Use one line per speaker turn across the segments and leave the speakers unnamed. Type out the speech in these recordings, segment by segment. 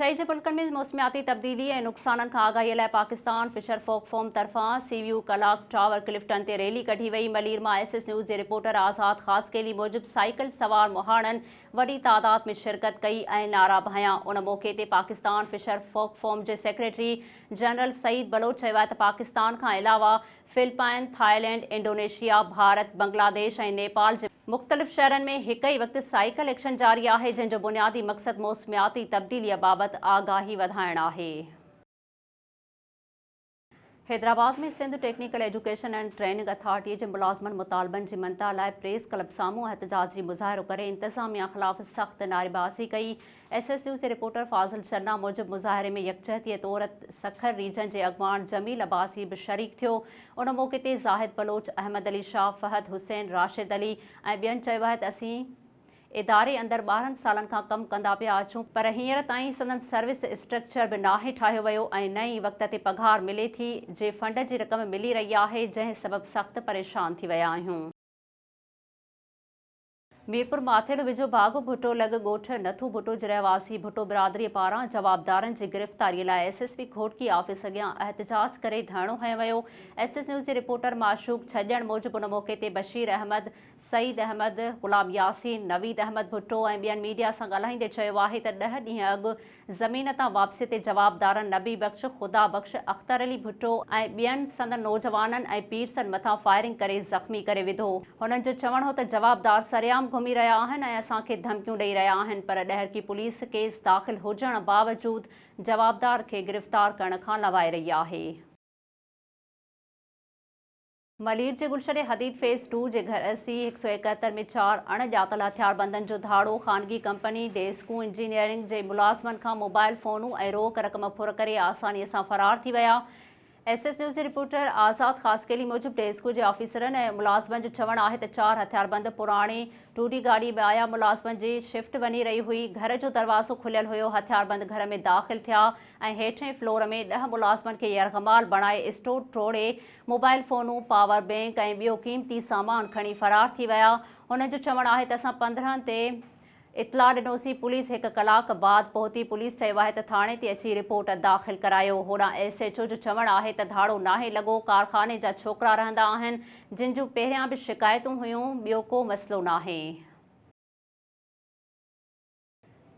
एशियाई जे मुल्कनि में मौसमियाती तब्दीली ऐं नुक़साननि खां आगाहीअ लाइ पाकिस्तान फिशर फोक फोम तरफ़ां सीव्यू कलाक टावर क्लिफ्टन ते रैली कढी वई। मलीर मां SS न्यूज़ जे रिपोर्टर आज़ाद ख़ासकेली मूजिब साइकिल सवार मुहाणनि वॾी तादाद में शिरकत कई ऐं नारा भया। उन मौक़े ते पाकिस्तान फिशर फोक फोम जे सेक्रेटरी जनरल सईद बलोच चयो आहे त पाकिस्तान खां अलावा Philippine, Thailand, Indonesia, Bharat, Bangladesh ऐं नेपाल जे मुख़्तलिफ़ शहरनि में हिक ई वक़्तु साइकिल एक्शन जारी आहे, जंहिंजो बुनियादी मक़सदु मौसमियाती तब्दीलीअ बाबति आगाही वधाइणु आहे। हैदराबाद में Sindh technical education and training authority जे मुलाज़मनि मुतालबनि जी मंता लाइ प्रेस क्लब साम्हूं एहतजाजी मुज़ाहिरो करे इंतज़ामिया ख़िलाफ़ सख़्त नारेबाज़ी कई। SS न्यूज़ जे रिपोर्टर फाज़िल चन्ना मूजिब मुज़ाहिरे में यकजहतीअ तौर सखर रीजन जे अॻवान जमील अब्बासी बि शरीक थियो। उन मौक़े ते ज़ाहिद बलोच, अहमद अली शाह, फहद हुसैन, राशिद अली ऐं ॿियनि चयो आहे त असीं इदारे अंदरि 12 सालनि खां कमु कंदा पिया अचूं, पर हींअर ताईं संदनि सर्विस स्ट्रक्चर बि नाहे ठाहियो वियो ऐं न ई वक़्त ते पघार मिले थी, जे फंड जी रक़म मिली रही आहे, जंहिं सबबु सख़्त परेशान थी विया आहियूं। मीरपुर माथेलो विझो बाघ भुटो लॻ ॻोठ नथू भुटो जे रहवासी भुटो बिरादरीअ पारां जवाबदारनि जी गिरफ़्तारीअ लाइ SSP खोटकी ऑफिस अॻियां एहतजाज करे धरणो हंयो वियो। SS न्यूज़ जे रिपोर्टर माशूक छॼण मूजिब उन मौक़े ते बशीर अहमद, सईद अहमद, ग़ुलाम यासीन, नवीद अहमद भुटो ऐं ॿियनि मीडिया सां ॻाल्हाईंदे चयो आहे त 10 ॾींहं अॻु ज़मीन तां वापसी ते जवाबदारनि नबी बख़्श, ख़ुदा बख़्श, अख़्तर अली भुटो ऐं ॿियनि संदनि नौजवाननि ऐं पीरसनि मथां फायरिंग करे ज़ख़्मी करे विधो। हुननि जो चवणु हो त जवाबदार सरेआम घुमी रहिया आहिनि ऐं असांखे धमकियूं ॾेई रहिया आहिनि, पर ॾहरकी पुलिस केस दाख़िल हुजण बावजूदु जवाबदार खे गिरफ़्तार करण खां लवाए रही आहे। मलीर जे गुलशन हदीद फेज़ 2 जे घर SC 171 में 4 अणॼातल हथियारबंदनि जो धाड़ो। ख़ानगी कंपनी डेस्कू इंजीनियरिंग जे मुलाज़मनि खां मोबाइल फ़ोनूं ऐं रोक रक़म फुर करे आसानीअ सां फ़रार थी विया। SS न्यूज़ जे रिपोर्टर आज़ाद ख़ासकेली मूजिब डेस्कू जे ऑफिसरनि ऐं मुलाज़मनि जो चवणु आहे त 4 हथियारबंद पुराणी टूडी गाॾी में आया। मुलाज़मनि जी शिफ्ट वञी रही हुई। घर जो दरवाज़ो खुलियल हुयो। हथियारबंद घर में दाख़िल थिया ऐं हेठें फ्लोर में 10 मुलाज़मनि खे यरगमाल बणाए स्टोर तोड़े मोबाइल फ़ोनूं, पावर बैंक ऐं ॿियो क़ीमती सामान खणी फ़रार थी विया। हुननि जो चवणु आहे त असां 15 ते इतला ॾिनोसीं। पुलिस 1 कलाक बाद पहुती। पुलिस चयो आहे त थाणे ते अची रिपोर्ट दाख़िल करायो। होॾां SHO जो चवणु आहे त धाड़ो नाहे लॻो। कारखाने जा छोकिरा रहंदा आहिनि, जिन जूं पहिरियां बि शिकायतूं हुयूं। ॿियो को मसइलो नाहे।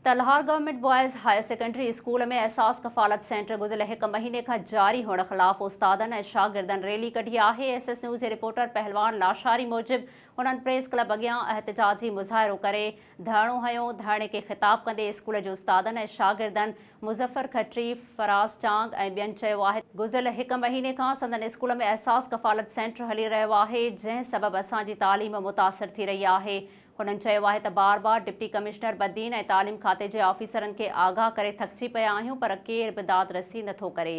Talhar government boys higher secondary school में एहसास कफ़ालत सेंटर गुज़िरियल 1 महीने खां जारी हुअण ख़िलाफ़ उस्तादनि ऐं शागिर्दनि रैली कढी आहे। SS न्यूज़ जे रिपोर्टर पहलवान लाशारी मूजिब उन्हनि प्रेस क्लब अॻियां एहतजाजी मुज़ाहिरो करे धरणो हंयो। धरणे खे ख़िताब कंदे स्कूल जे उस्तादनि ऐं शागिर्दनि मुज़फ़र खत्री, फराज़ चांग ऐं ॿियनि चयो आहे गुज़िरियल 1 महीने खां संदनि स्कूल में एहसास कफ़ालत सेंटर हली रहियो आहे, जंहिं सबबु असांजी तालीम मुतासिर थी रही आहे। हुननि चयो आहे त बार डिप्टी कमिश्नर बदीन ऐं तालीम खाते जे ऑफिसरनि खे आगाह करे थकिजी पिया आहियूं, पर केर बि दादरसी नथो करे।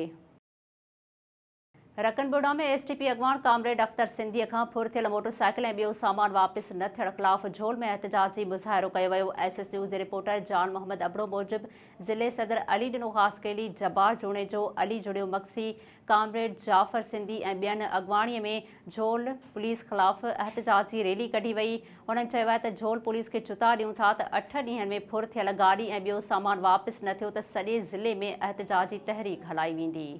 रकनबुड़ा में STP अॻवान कामरेड अख़्तर सिंधीअ खां फुर थियल मोटरसाइकिल ऐं ॿियो सामान वापसि न थियण ख़िलाफ़ झोल में एहतजाजी मुज़ाहिरो कयो वियो। SS न्यूज़ जे रिपोर्टर जान मोहम्मद अबड़ो मूजिब ज़िले सदर अली ॾिनो ख़ासकेली जब्बार जूणे जो अली जुड़ियो मक्सी, कामरेड जाफ़र सिंधी ऐं ॿियनि अॻवाणीअ में झोल पुलिस ख़िलाफ़ एहतजाजी रैली कढी वई। उन्हनि चयो आहे त झोल पुलिस खे चुता ॾियूं था त 8 ॾींहनि में फुर थियल गाॾी ऐं ॿियो सामान वापसि न थियो त सॼे ज़िले में एहतजाजी तहरीक हलाई वेंदी।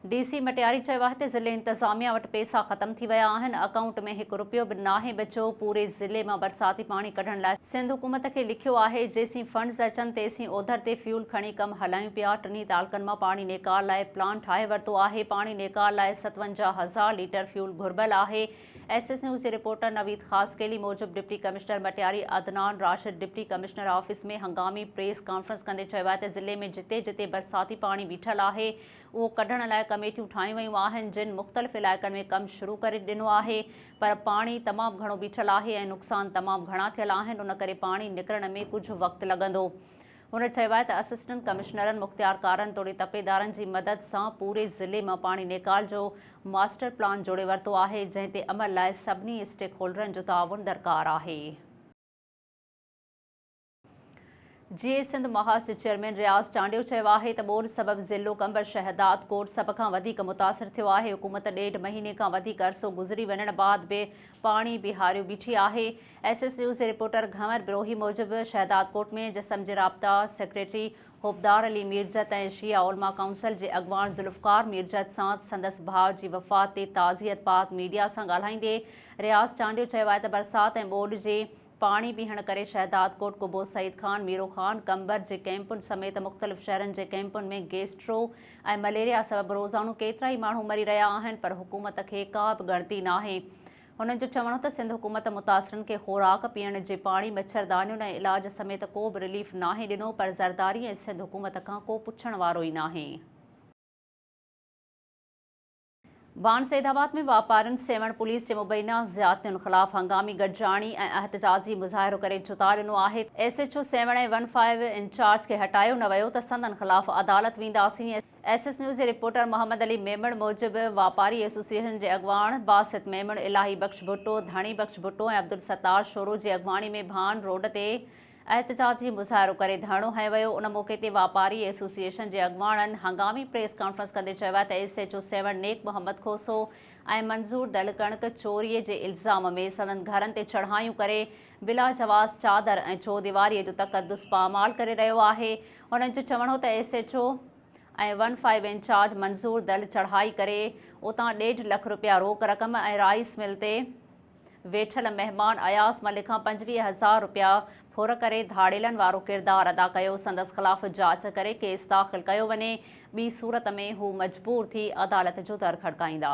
DC मटियारी चयो आहे त ज़िले इंतज़ामिया वटि पैसा ख़तम थी विया आहिनि। अकाउंट में 1 रुपयो बि नाहे बचियो। पूरे ज़िले मां बरसाती पाणी कढण लाइ सिंध हुकूमत खे लिखियो आहे। जेसीं फंड्स अचनि तेसीं ओधर ते फ्यूल खणी कमु हलायूं पिया। 3 तालकनि मां पाणी नेकाल लाइ प्लान ठाहे वरितो आहे। पाणी नेकाल लाइ 57,000 लीटर फ्यूल घुर्बल आहे। SS न्यूज़ जे रिपोर्टर नवीद ख़ासकेली मूजिब deputy commissioner Matiari Adnan Rashid deputy commissioner office में हंगामी प्रेस कॉन्फ्रेंस कंदे चयो आहे त ज़िले में जिते जिते बरसाती पाणी बीठल आहे उहो कढण लाइ कमेटियूं ठाहियूं वयूं आहिनि, जिन मुख़्तलिफ़ इलाइक़नि में कमु शुरू करे ॾिनो आहे, पर पाणी तमामु घणो बीठल आहे ऐं नुक़सान तमामु घणा थियल आहिनि। उन करे पाणी निकिरण में कुझु वक़्तु लॻंदो। हुन चयो आहे त असिस्टेंट कमिश्नरनि मुख़्तियारकारनि तोड़े तपेदारनि जी मदद सां पूरे ज़िले मां पाणी नेकाल जो मास्टर प्लान जोड़े वरितो आहे, जंहिं ते अमल लाइ सभिनी स्टेक होल्डरनि जो ताउन दरकार आहे। जीए सिंध महाज जे चेयरमैन रियाज़ चांडियो चयो आहे त ॿोॾ सबबि ज़िलो कंबर शहदाद कोट सभ खां वधीक मुतासिर थियो आहे। हुकूमत 1.5 महीने खां वधीक अरसो गुज़री वञण बाद बि पाणी बीहारियो बीठी आहे। SS न्यूज़ जे रिपोर्टर घंवर बिरोही मूजिबि शहदाद कोट में जिस्म जे राब्ता सेक्रेटरी होबदार अली मीरजत ऐं शिया उलमा काउंसिल जे अॻवान ज़ुल्फ़कार मीरजत सां संदसि भाउ जी वफ़ात ते ताज़ियत पाक मीडिया सां ॻाल्हाईंदे रियाज़ चांडियो चयो आहे त बरसात ऐं ॿोॾ जे पाणी बीहण करे शहदाद कोट कुबो सईद खान मीरो खान कंबर जे कैंपुनि समेत मुख़्तलिफ़ शहरनि जे कैंपुनि में गैस्ट्रो ऐं मलेरिया सबबि रोज़ानो केतिरा ई माण्हू मरी रहिया आहिनि, पर हुकूमत खे का बि ॻणती नाहे। हुननि जो चवणो त सिंध हुकूमत मुतासिरनि खे ख़ोराक, पीअण जे पाणी, मच्छरदानियुनि ऐं इलाज समेत को बि रिलीफ नाहे ॾिनो, पर ज़रदारी ऐं सिंध हुकूमत खां को पुछण वारो ई नाहे। बान सैदाबाद में वापारियुनि सेवण पुलिस जे मुबैना ज़्यादतियुनि ख़िलाफ़ हंगामी गॾिजाणी ऐं एहतजाजी मुज़ाहिरो करे जुता ॾिनो आहे। SHO सेवण ऐं 15 इंचार्ज खे हटायो न वियो त संदनि ख़िलाफ़ अदालत वेंदासीं। SS न्यूज़ जे रिपोर्टर मोहम्मद अली मेमण मूजिबि वापारी एसोसिएशन जे अॻवान बासित मेमण, इलाही बख़्श भुट्टो, धणी बख़्श भुट्टो ऐं अब्दुल सत्तार शोरो जी अॻवानी में भान रोड ते एहतजाजी मुज़ाहिरो करे धरणो हंयो वियो। उन मौक़े ते वापारी एसोसिएशन जे अॻवाननि हंगामी प्रेस कॉन्फ्रेंस कंदे चयो आहे त SHO सेवण नेक मोहम्मद खोसो ऐं मंज़ूर दल कणक चोरीअ जे इल्ज़ाम में संदनि घरनि ते चढ़ायूं करे बिला जवाज़ चादर ऐं चौदीवारीअ जो तक़दुस पामाल करे रहियो आहे। उन्हनि जो चवणो त SHO ऐं 15 इंचार्ज मंज़ूर दल चढ़ाई करे उतां 1.5 लख रुपया रोक रक़म ऐं राइस मिल ते वेठल महिमान अयास मलिक खां 25,000 रुपया फुर करे धाड़ेलनि वारो किरदारु अदा कयो। संदसि ख़िलाफ़ जांच करे केस दाख़िल कयो वञे। ॿी सूरत में हू मजबूर थी अदालत जो दर खड़काईंदा।